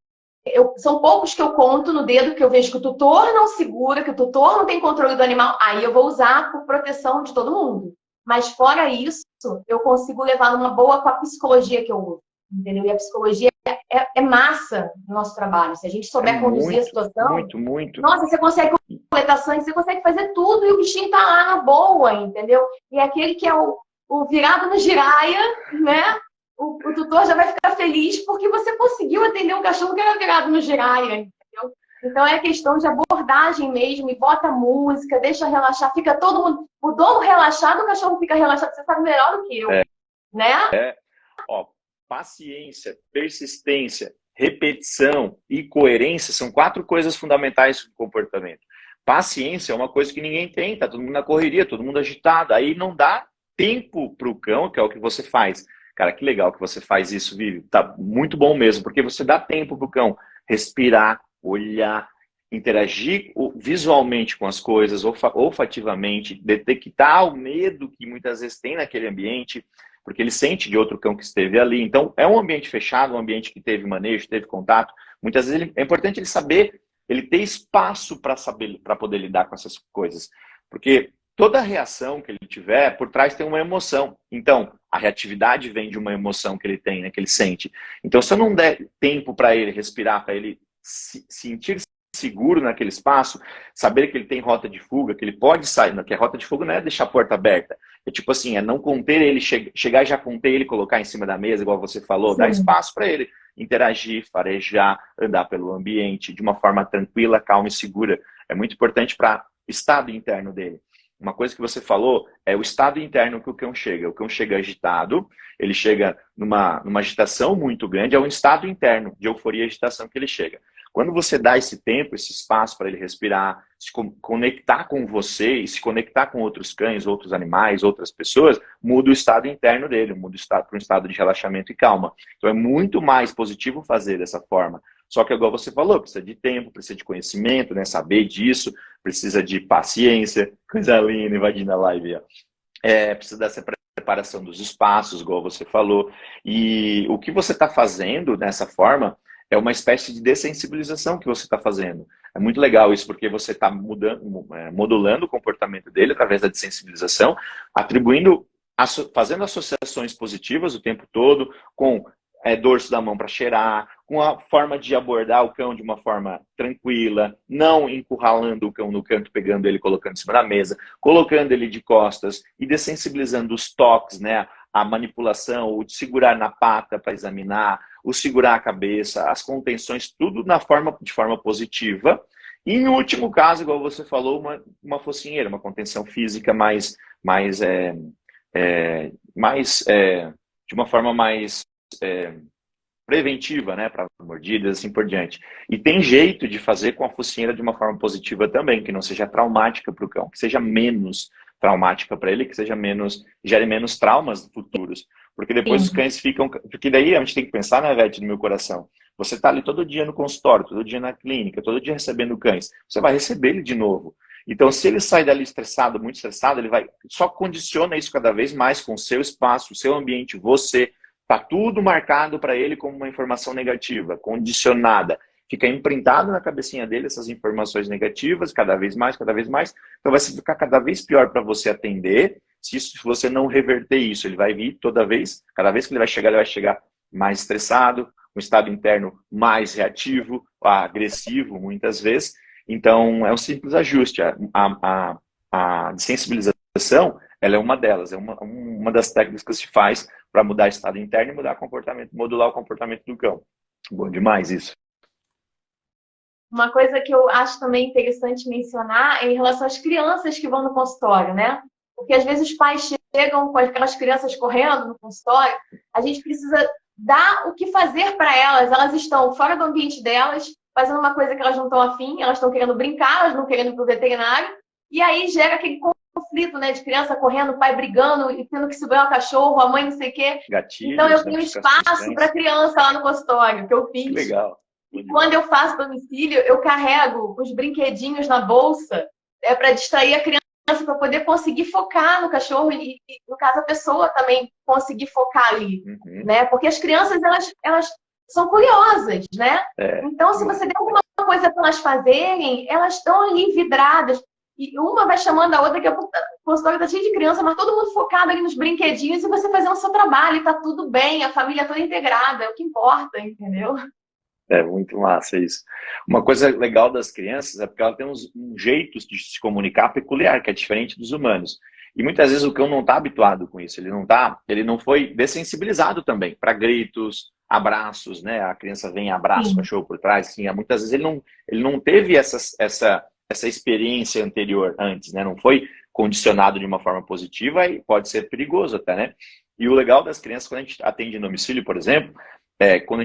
são poucos que eu conto no dedo que eu vejo que o tutor não segura, que o tutor não tem controle do animal, aí eu vou usar por proteção de todo mundo. Mas fora isso, eu consigo levar numa boa com a psicologia que eu uso, entendeu? E a psicologia é massa no nosso trabalho. Se a gente souber conduzir a situação, muito. Nossa, você consegue coletar sangue, você consegue fazer tudo e o bichinho tá lá na boa, entendeu? E aquele que é o virado no giraia, né? O tutor já vai ficar feliz porque você conseguiu atender um cachorro que era virado no giraia, entendeu? Então é questão de abordagem mesmo, e bota música, deixa relaxar, fica todo mundo... O dono relaxado, o cachorro fica relaxado, você sabe melhor do que eu, né? Ó, paciência, persistência, repetição e coerência são 4 coisas fundamentais do comportamento. Paciência é uma coisa que ninguém tem, tá todo mundo na correria, todo mundo agitado, aí não dá tempo para o cão, que é o que você faz. Cara, que legal que você faz isso, Vivi. Tá muito bom mesmo, porque você dá tempo para o cão respirar, olhar, interagir visualmente com as coisas, olfativamente, detectar o medo que muitas vezes tem naquele ambiente, porque ele sente de outro cão que esteve ali. Então, é um ambiente fechado, um ambiente que teve manejo, teve contato. Muitas vezes é importante ele saber, ele ter espaço para poder lidar com essas coisas. Porque toda reação que ele tiver, por trás tem uma emoção. Então, a reatividade vem de uma emoção que ele tem, né, que ele sente. Então, se eu não der tempo para ele respirar, para ele sentir seguro naquele espaço, saber que ele tem rota de fuga, que ele pode sair, que a rota de fuga não é deixar a porta aberta, é tipo assim, é não conter ele, chegar e já conter ele, colocar em cima da mesa, igual você falou, dar espaço para ele interagir, farejar, andar pelo ambiente de uma forma tranquila, calma e segura. É muito importante para o estado interno dele. Uma coisa que você falou é o estado interno que o cão chega. O cão chega agitado, ele chega numa agitação muito grande, é um estado interno de euforia e agitação que ele chega. Quando você dá esse tempo, esse espaço para ele respirar, se conectar com você e se conectar com outros cães, outros animais, outras pessoas, muda o estado interno dele, muda para um estado de relaxamento e calma. Então é muito mais positivo fazer dessa forma. Só que, igual você falou, precisa de tempo, precisa de conhecimento, né? Saber disso, precisa de paciência. Coisa linda, invadindo a live. Ó. Precisa dessa preparação dos espaços, igual você falou. E o que você está fazendo dessa forma é uma espécie de dessensibilização que você está fazendo. É muito legal isso, porque você está modulando o comportamento dele através da dessensibilização, fazendo associações positivas o tempo todo, com dorso da mão para cheirar, com a forma de abordar o cão de uma forma tranquila, não encurralando o cão no canto, pegando ele, colocando em cima da mesa, colocando ele de costas e dessensibilizando os toques, né? A manipulação, o de segurar na pata para examinar, o segurar a cabeça, as contenções, tudo de forma positiva. E, em último caso, igual você falou, uma focinheira, uma contenção física de uma forma mais preventiva, né, para mordidas, assim por diante. E tem jeito de fazer com a focinheira de uma forma positiva também, que não seja traumática para o cão, que seja menos traumática para ele, que gere menos traumas futuros. Porque depois os cães ficam... Porque daí a gente tem que pensar, né, Vete, no meu coração. Você está ali todo dia no consultório, todo dia na clínica, todo dia recebendo cães. Você vai receber ele de novo. Então, se ele sai dali estressado, muito estressado, ele só condiciona isso cada vez mais com o seu espaço, o seu ambiente, você. Está tudo marcado para ele como uma informação negativa, condicionada. Fica imprintado na cabecinha dele essas informações negativas, cada vez mais, cada vez mais. Então vai ficar cada vez pior para você atender. Se você não reverter isso, ele vai vir cada vez que ele vai chegar mais estressado, um estado interno mais reativo, agressivo, muitas vezes. Então é um simples ajuste. A desensibilização, ela é uma delas, é uma das técnicas que se faz para mudar o estado interno e modular o comportamento do cão. Bom demais isso. Uma coisa que eu acho também interessante mencionar é em relação às crianças que vão no consultório, né? Porque às vezes os pais chegam com aquelas crianças correndo no consultório, a gente precisa dar o que fazer para elas. Elas estão fora do ambiente delas, fazendo uma coisa que elas não estão afim, elas estão querendo brincar, elas não querendo ir para o veterinário, e aí gera aquele conflito, né, de criança correndo, o pai brigando e tendo que segurar o cachorro, a mãe não sei o quê. Gatilhos, então eu né, tenho espaço para criança lá no consultório, que eu fiz. Que legal. E quando eu faço domicílio, eu carrego os brinquedinhos na bolsa para distrair a criança, para poder conseguir focar no cachorro e, no caso, a pessoa também conseguir focar ali, né? Porque as crianças, elas são curiosas, né? Então, se você der alguma coisa para elas fazerem, elas estão ali vidradas. E uma vai chamando a outra, que o consultório está cheio de criança, mas todo mundo focado ali nos brinquedinhos e você fazendo o seu trabalho, e tá tudo bem, a família toda integrada, é o que importa, entendeu? É muito massa isso. Uma coisa legal das crianças é porque ela tem um jeito de se comunicar peculiar, que é diferente dos humanos. E muitas vezes o cão não está habituado com isso, ele não foi dessensibilizado também para gritos, abraços, né? A criança vem e abraça o cachorro por trás, assim, muitas vezes ele não teve essa experiência anterior antes, né? Não foi condicionado de uma forma positiva e pode ser perigoso até, né? E o legal das crianças, quando a gente atende em domicílio, por exemplo, quando a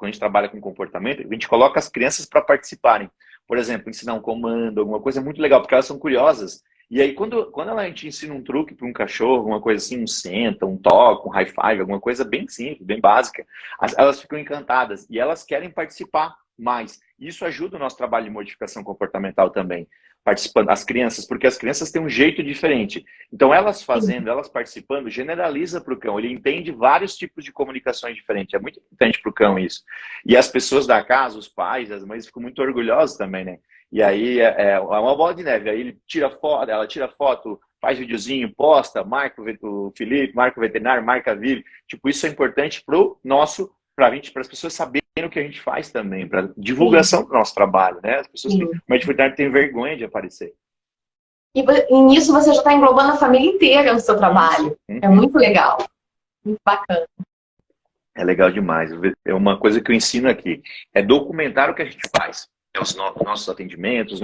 gente trabalha com comportamento, a gente coloca as crianças para participarem. Por exemplo, ensinar um comando, alguma coisa muito legal, porque elas são curiosas. E aí, quando a gente ensina um truque para um cachorro, uma coisa assim, um senta, um toque, um high five, alguma coisa bem simples, bem básica, elas ficam encantadas e elas querem participar mais. Isso ajuda o nosso trabalho de modificação comportamental também, participando, as crianças, porque as crianças têm um jeito diferente. Então, elas fazendo, elas participando, generaliza para o cão. Ele entende vários tipos de comunicações diferentes. É muito importante para o cão isso. E as pessoas da casa, os pais, as mães, ficam muito orgulhosos também, né? E aí é uma bola de neve. Aí ela tira foto, faz videozinho, posta, marca o Felipe, marca o veterinário, marca a Vivi. Tipo, isso é importante para as pessoas saberem o que a gente faz também, para divulgação do nosso trabalho, né? As pessoas mas de verdade têm vergonha de aparecer. E nisso você já está englobando a família inteira no seu trabalho. É muito legal, muito bacana. É legal demais. É uma coisa que eu ensino aqui, é documentar o que a gente faz. Os nossos atendimentos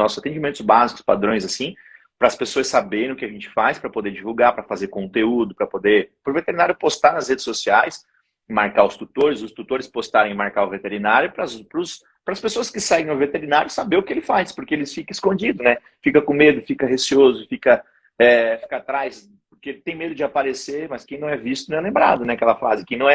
básicos, padrões assim, para as pessoas saberem o que a gente faz, para poder divulgar, para fazer conteúdo, para o veterinário postar nas redes sociais, marcar os tutores postarem e marcar o veterinário, para as pessoas que seguem o veterinário saber o que ele faz, porque eles ficam escondidos, né? Fica com medo, fica receoso, fica atrás, porque tem medo de aparecer, mas quem não é visto não é lembrado, né? Aquela frase, quem não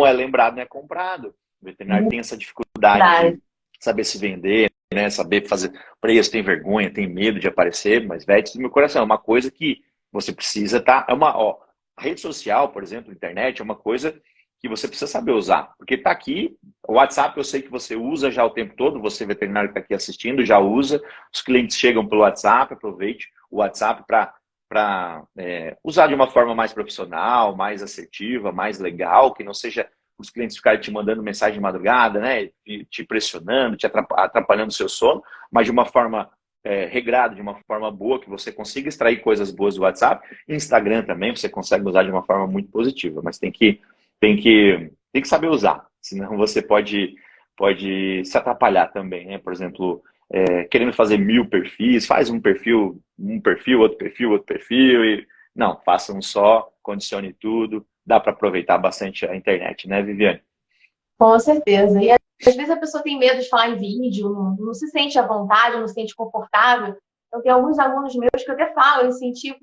é lembrado não é comprado. O veterinário tem essa dificuldade de saber se vender, né? Saber fazer preço, tem vergonha, tem medo de aparecer, mas vete do meu coração, é uma coisa que você precisa a rede social, por exemplo, a internet, é uma coisa que você precisa saber usar, porque está aqui, o WhatsApp eu sei que você usa já o tempo todo, você veterinário que está aqui assistindo já usa, os clientes chegam pelo WhatsApp, aproveite o WhatsApp para usar de uma forma mais profissional, mais assertiva, mais legal, que não seja os clientes ficarem te mandando mensagem de madrugada, né, te pressionando, te atrapalhando o seu sono, mas de uma forma regrada, de uma forma boa, que você consiga extrair coisas boas do WhatsApp. Instagram também você consegue usar de uma forma muito positiva, mas tem que saber usar, senão você pode se atrapalhar também, né? Por exemplo, querendo fazer 1000 perfis, faz um perfil, outro perfil, e não, faça um só, condicione tudo, dá para aproveitar bastante a internet, né, Viviane? Com certeza. E às vezes a pessoa tem medo de falar em vídeo, não se sente à vontade, não se sente confortável. Então tem alguns alunos meus que eu até falo, eu incentivo,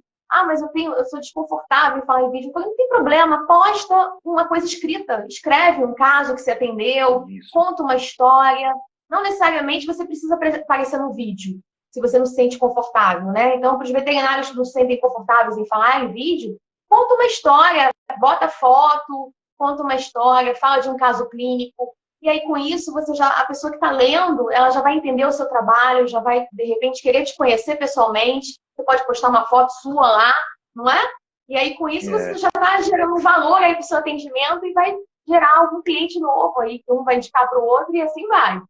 mas eu sou desconfortável em falar em vídeo. Eu falei, não tem problema, posta uma coisa escrita. Escreve um caso que você atendeu, conta uma história. Não necessariamente você precisa aparecer no vídeo, se você não se sente confortável, né? Então, para os veterinários que não se sentem confortáveis em falar em vídeo, conta uma história, bota foto, conta uma história, fala de um caso clínico. E aí, com isso, a pessoa que está lendo, ela já vai entender o seu trabalho, já vai, de repente, querer te conhecer pessoalmente. Você pode postar uma foto sua lá, não é? E aí, com isso, você já está gerando um valor aí para o seu atendimento e vai gerar algum cliente novo aí, que um vai indicar para o outro e assim vai.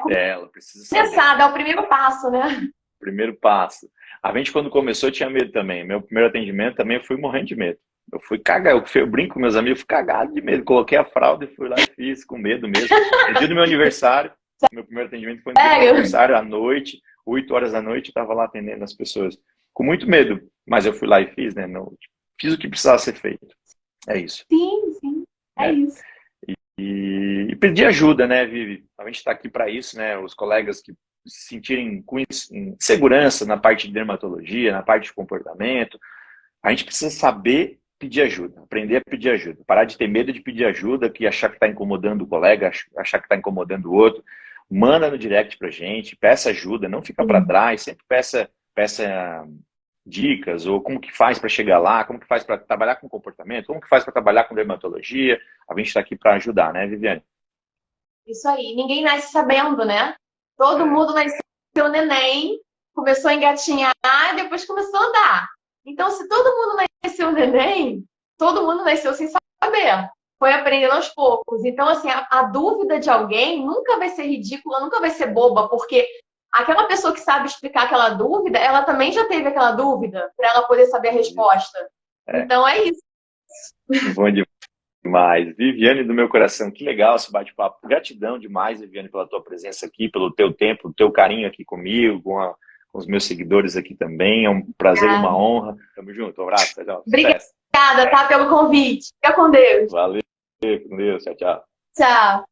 Ela precisa saber. É o primeiro passo, né? Primeiro passo. A gente, quando começou, tinha medo também. Meu primeiro atendimento também, eu fui morrendo de medo. Eu fui cagado, eu brinco com meus amigos, eu fui cagado de medo. Coloquei a fralda e fui lá e fiz, com medo mesmo. No dia do meu aniversário, meu primeiro atendimento foi no dia do meu aniversário, à noite, 8 horas da noite, eu estava lá atendendo as pessoas. Com muito medo, mas eu fui lá e fiz, né? Fiz o que precisava ser feito. É isso. Sim, é isso. e pedir ajuda, né, Vivi? A gente está aqui para isso, né? Os colegas que se sentirem com segurança na parte de dermatologia, na parte de comportamento, a gente precisa saber pedir ajuda, aprender a pedir ajuda, parar de ter medo de pedir ajuda, que achar que está incomodando o colega, achar que está incomodando o outro. Manda no direct pra gente, peça ajuda, não fica para trás, sempre peça dicas, ou como que faz para chegar lá, como que faz para trabalhar com comportamento, como que faz para trabalhar com dermatologia. A gente está aqui para ajudar, né, Viviane? Isso aí. Ninguém nasce sabendo, né? Todo mundo nasceu neném, começou a engatinhar e depois começou a andar. Então, se todo mundo nasceu neném, todo mundo nasceu sem saber. Foi aprendendo aos poucos. Então, assim, a dúvida de alguém nunca vai ser ridícula, nunca vai ser boba, porque aquela pessoa que sabe explicar aquela dúvida, ela também já teve aquela dúvida, para ela poder saber a resposta. Então, é isso. Bom demais. Viviane do meu coração, que legal esse bate-papo. Gratidão demais, Viviane, pela tua presença aqui, pelo teu tempo, o teu carinho aqui comigo, com os meus seguidores aqui também. É um prazer e uma honra. Tamo junto. Um abraço. Tchau. Obrigada, tá, pelo convite. Fica com Deus. Valeu. Com Deus. Tchau, tchau. Tchau.